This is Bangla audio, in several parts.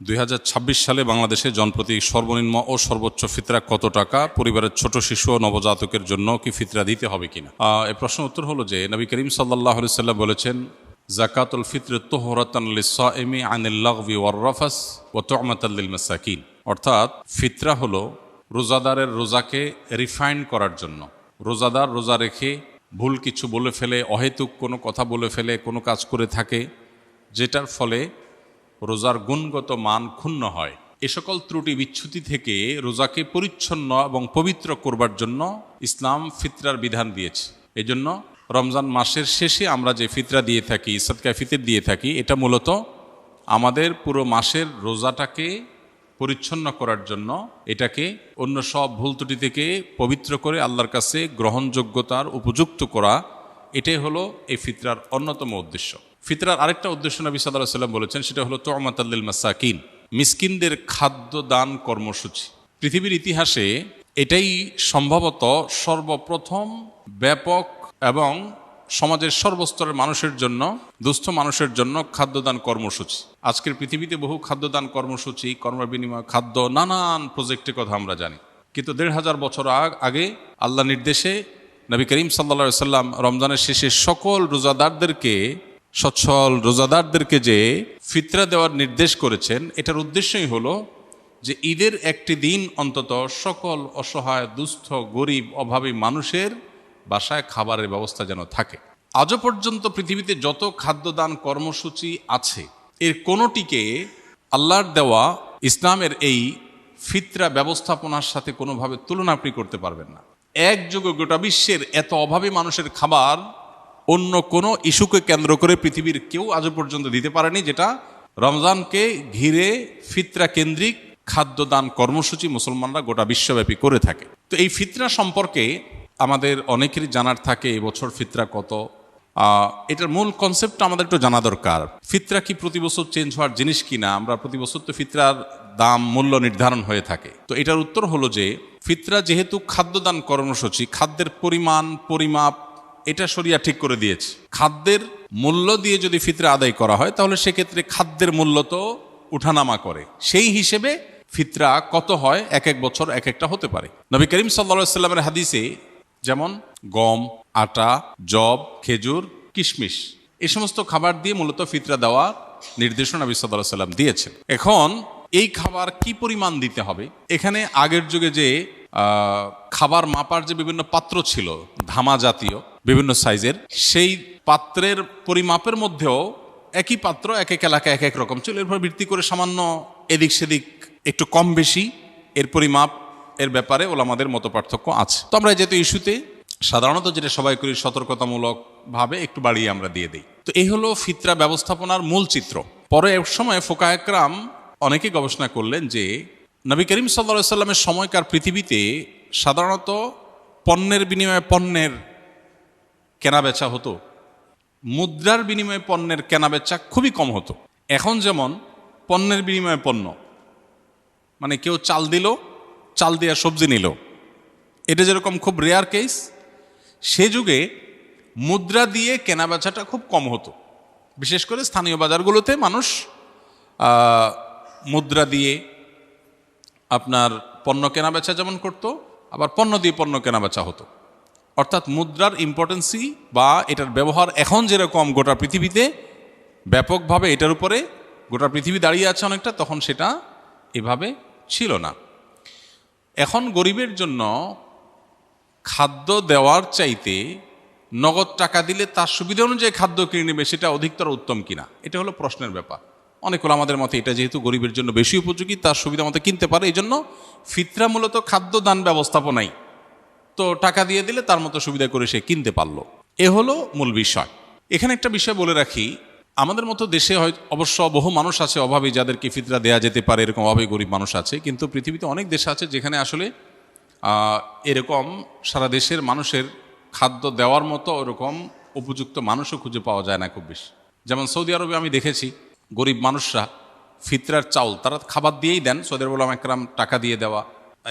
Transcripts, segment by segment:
2026 সালে বাংলাদেশে জনপ্রতি সর্বনিম্ন ও সর্বোচ্চ ফিতরা কত টাকা? পরিবারের ছোট শিশু ও নবজাতকের জন্য কি ফিতরা দিতে হবে কিনা? এই প্রশ্নের উত্তর হলো যে নবী করিম সাল্লাল্লাহু আলাইহি সাল্লাম বলেছেন, যাকাতুল ফিত্র তুহরাতান লিস-সাইমি আনিল লাগবি ওয়ার রাফাস ওয়া তু'মাতাল লিল মাসাকিন। অর্থাৎ ফিতরা হলো রোজাদারের রোজাকে রিফাইন করার জন্য। রোজাদার রোজা রেখে ভুল কিছু বলে ফেলে, অহেতুক কোনো কথা বলে ফেলে, কোনো কাজ করে থাকে যেটার ফলে রোজার গুণগত মান ক্ষুণ্ণ হয়, এ সকল ত্রুটি বিচ্যুতি থেকে রোজাকে পরিচ্ছন্ন এবং পবিত্র করবার জন্য ইসলাম ফিতরার বিধান দিয়েছে। এই জন্য রমজান মাসের শেষে আমরা যে ফিতরা দিয়ে থাকি, সাদকায়ে ফিতর দিয়ে থাকি, এটা মূলত আমাদের পুরো মাসের রোজাটাকে পরিচ্ছন্ন করার জন্য, এটাকে অন্য সব ভুল ত্রুটি থেকে পবিত্র করে আল্লাহর কাছে গ্রহণযোগ্যতার উপযুক্ত করা, এটাই হলো এই ফিতরার অন্যতম উদ্দেশ্য। ফিতরার আরেকটা উদ্দেশ্য নবী সাল্লাল্লাহু আলাইহি ওয়াসাল্লাম বলেছেন, সেটা হলো তু'মাতাল লিল মাসাকিন, মিসকিনদের খাদ্য দান কর্মসূচি। পৃথিবীর ইতিহাসে এটাই সম্ভবত সর্বপ্রথম ব্যাপক এবং সমাজের সর্বস্তরের মানুষের জন্য, দুস্থ মানুষের জন্য খাদ্যদান কর্মসূচি। আজকের পৃথিবীতে বহু খাদ্যদান কর্মসূচি, কর্মবিনিময় খাদ্য, নানান প্রজেক্টের কথা আমরা জানি, কিন্তু ১৫০০ বছর আগে আল্লাহ নির্দেশে নবী করিম সাল্লাল্লাহু আলাইহি ওয়াসাল্লাম রমজানের শেষে সকল রোজাদারদেরকে, সচ্ছল রোজাদারদেরকে যে ফিতরা দেওয়ার নির্দেশ করেছেন, এটার উদ্দেশ্যই হলো যে ঈদের একটি দিন অন্তত সকল অসহায়, দুস্থ, গরিব, অভাবী মানুষের বাসায় খাবারের ব্যবস্থা যেন থাকে। আজও পর্যন্ত পৃথিবীতে যত খাদ্যদান কর্মসূচি আছে, এর কোনোটিকে আল্লাহর দেওয়া ইসলামের এই ফিতরা ব্যবস্থাপনার সাথে কোনোভাবে তুলনা আপনি করতে পারবেন না। একযোগে গোটা বিশ্বের এত অভাবী মানুষের খাবার অন্য কোনো ইস্যুকে কেন্দ্র করে পৃথিবীর কেউ আজও পর্যন্ত দিতে পারেনি, যেটা রমজানকে ঘিরে ফিতরা কেন্দ্রিক খাদ্যদান কর্মসূচি মুসলমানরা গোটা বিশ্বব্যাপী করে থাকে। তো এই ফিতরা সম্পর্কে আমাদের অনেকেরই জানার থাকে, এবছর ফিতরা কত, এটার মূল কনসেপ্টটা আমাদের একটু জানা দরকার। ফিতরা কি প্রতি বছর চেঞ্জ হওয়ার জিনিস কিনা? আমরা প্রতি বছর তো ফিতরার দাম, মূল্য নির্ধারণ হয়ে থাকে। তো এটার উত্তর হলো যে ফিতরা যেহেতু খাদ্যদান কর্মসূচি, খাদ্যের পরিমাণ, পরিমাপ এটা শরিয়া ঠিক করে দিয়েছে। খাদ্যের মূল্য দিয়ে যদি ফিতরা আদায় করা হয়, তাহলে সেক্ষেত্রে খাদ্যের মূল্য তো উঠানামা করে, সেই হিসেবে ফিতরা কত হয় এক এক বছর এক একটা হতে পারে। নবী করিম সাল্লাল্লাহু আলাইহি ওয়াসাল্লামের হাদিসে যেমন গম, আটা, জব, খেজুর, কিশমিশ, এই সমস্ত খাবার দিয়ে মূলত ফিতরা দেওয়া নির্দেশনা নবী সাল্লাল্লাহু আলাইহি ওয়াসাল্লাম দিয়েছেন। এখন এই খাবার কি পরিমাণ দিতে হবে, এখানে আগের যুগে যে খাবার মাপার যে বিভিন্ন পাত্র ছিল, ধামা জাতীয় বিভিন্ন সাইজের, সেই পাত্রের পরিমাপের মধ্যেও একই পাত্র এক এক এলাকায় এক এক রকম ছিল। এরপর ভিত্তি করে সামান্য এদিক সেদিক একটু কম বেশি এর পরিমাপ এর ব্যাপারে ওলামাদের মত পার্থক্য আছে। তো আমরা যেহেতু ইস্যুতে সাধারণত যেটা সবাই করি, সতর্কতামূলক ভাবে একটু বাড়িয়ে আমরা দিয়ে দিই। তো এই হলো ফিতরা ব্যবস্থাপনার মূল চিত্র। পরে এক সময় ফুকাহে কেরাম অনেকে গবেষণা করলেন যে নবী করিম সাল্লাল্লাহু আলাইহি ওয়াসাল্লামের সময়কার পৃথিবীতে সাধারণত পণ্যের বিনিময়ে পণ্যের কেনাবেচা হতো, মুদ্রার বিনিময়ে পণ্যের কেনাবেচা খুবই কম হতো। এখন যেমন পণ্যের বিনিময়ে পণ্য, মানে কেউ চাল দিল, চাল দিয়ে সবজি নিল, এটা যেরকম খুব রেয়ার কেস, সে যুগে মুদ্রা দিয়ে কেনাবেচাটা খুব কম হতো। বিশেষ করে স্থানীয় বাজারগুলোতে মানুষ মুদ্রা দিয়ে আপনার পণ্য কেনাবেচা যেমন করতো, আবার পণ্য দিয়ে পণ্য কেনাবেচা হতো। অর্থাৎ মুদ্রার ইম্পর্টেন্সি বা এটার ব্যবহার এখন যেরকম গোটা পৃথিবীতে ব্যাপকভাবে এটার উপরে গোটা পৃথিবী দাঁড়িয়ে আছে অনেকটা, তখন সেটা এভাবে ছিল না। এখন গরিবের জন্য খাদ্য দেওয়ার চাইতে নগদ টাকা দিলে তার সুবিধা অনুযায়ী খাদ্য কিনে নেবে, সেটা অধিকতর উত্তম কিনা, এটা হলো প্রশ্নের ব্যাপার। অনেক ওলামাদের মতে এটা যেহেতু গরিবের জন্য বেশি উপযোগী, তার সুবিধা মতো কিনতে পারে, এই জন্য ফিতরা মূলত খাদ্যদান ব্যবস্থাপনাই, তো টাকা দিয়ে দিলে তার মতো সুবিধা করে সে কিনতে পারলো। এ হলো মূল বিষয়। এখানে একটা বিষয় বলে রাখি, আমাদের মতো দেশে হয় অবশ্য বহু মানুষ আছে অভাবী, যাদেরকে ফিতরা দেয়া যেতে পারে, এরকম অভাবী গরিব মানুষ আছে, কিন্তু পৃথিবীতে অনেক দেশ আছে যেখানে আসলে এরকম সারা দেশের মানুষের খাদ্য দেওয়ার মতো ওরকম উপযুক্ত মানুষও খুঁজে পাওয়া যায় না খুব বেশি। যেমন সৌদি আরবে আমি দেখেছি গরিব মানুষরা ফিতরার চাউল তারা খাবার দিয়েই দেন। সৌদি আরব ওলামা একরাম টাকা দিয়ে দেওয়া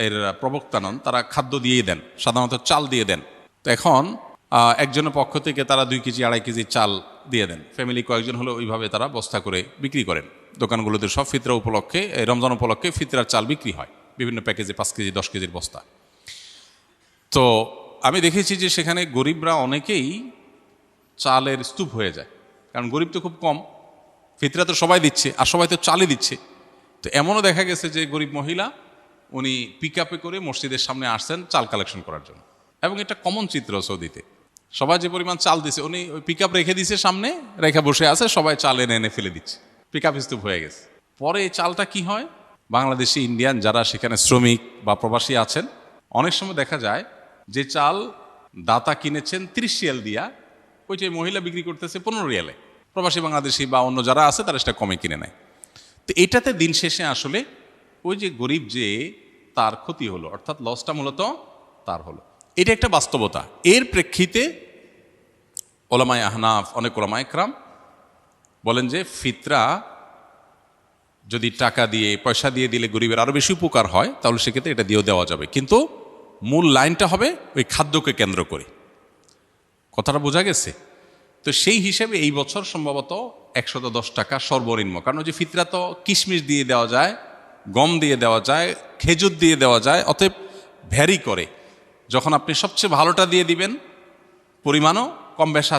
এর প্রবক্তা নন, তারা খাদ্য দিয়েই দেন, সাধারণত চাল দিয়ে দেন। তো এখন একজনের পক্ষ থেকে তারা 2 কেজি 2.5 কেজি চাল দিয়ে দেন, ফ্যামিলি কয়েকজন হলে ওইভাবে তারা বস্তা করে বিক্রি করেন। দোকানগুলোতে সব ফিতরা উপলক্ষে, এই রমজান উপলক্ষে ফিতরার চাল বিক্রি হয় বিভিন্ন প্যাকেজে, 5 কেজি 10 কেজির বস্তা। তো আমি দেখেছি যে সেখানে গরিবরা অনেকেই চালের স্তূপ হয়ে যায়, কারণ গরিব তো খুব কম, ফিতরা তো সবাই দিচ্ছে আর সবাই তো চালই দিচ্ছে। তো এমনও দেখা গেছে যে গরিব মহিলা উনি পিক আপে করে মসজিদের সামনে আসছেন চাল কালেকশন করার জন্য, এবং এটা কমন চিত্র সৌদিতে। সবাই যে পরিমাণ চাল দিছে, উনি ওই পিক আপ রেখে দিছে সামনে, রেখে বসে আছে, সবাই চাল এনে এনে ফেলে দিচ্ছে, পিক আপ স্তূপ হয়ে গেছে। পরে এই চালটা কি হয়, বাংলাদেশি ইন্ডিয়ান যারা সেখানে শ্রমিক বা প্রবাসী আছেন, অনেক সময় দেখা যায় যে চাল দাতা কিনেছেন 30 রিয়াল দিয়া, ওইটাই মহিলা বিক্রি করতেছে 15 রিয়ালে, প্রবাসী বাংলাদেশি বা অন্য যারা আছে তারা সেটা কমে কিনে নেয়। তো এটাতে দিন শেষে আসলে ওই যে গরিব যে তার ক্ষতি হলো, অর্থাৎ লসটা মূলত তার হলো। এটা একটা বাস্তবতা। এর প্রেক্ষিতে ওলামায়ে আহনাফ, অনেক ওলামায়ে কেরাম বলেন যে ফিতরা যদি টাকা দিয়ে, পয়সা দিয়ে দিলে গরিবের আরও বেশি উপকার হয়, তাহলে সেক্ষেত্রে এটা দিয়েও দেওয়া যাবে, কিন্তু মূল লাইনটা হবে ওই খাদ্যকে কেন্দ্র করে। কথাটা বোঝা গেছে? তো সেই হিসেবে এই বছর সম্ভবত 110 টাকা সর্বনিম্ন, কারণ ওই যে ফিতরা তো কিশমিশ দিয়ে দেওয়া যায়, গম দিয়ে দেওয়া যায়, খেজুর দিয়ে দেওয়া যায়, অতএব ভ্যারি করে। যখন আপনি সবচেয়ে ভালোটা দিয়ে দিবেন, পরিমাণও কম বেশি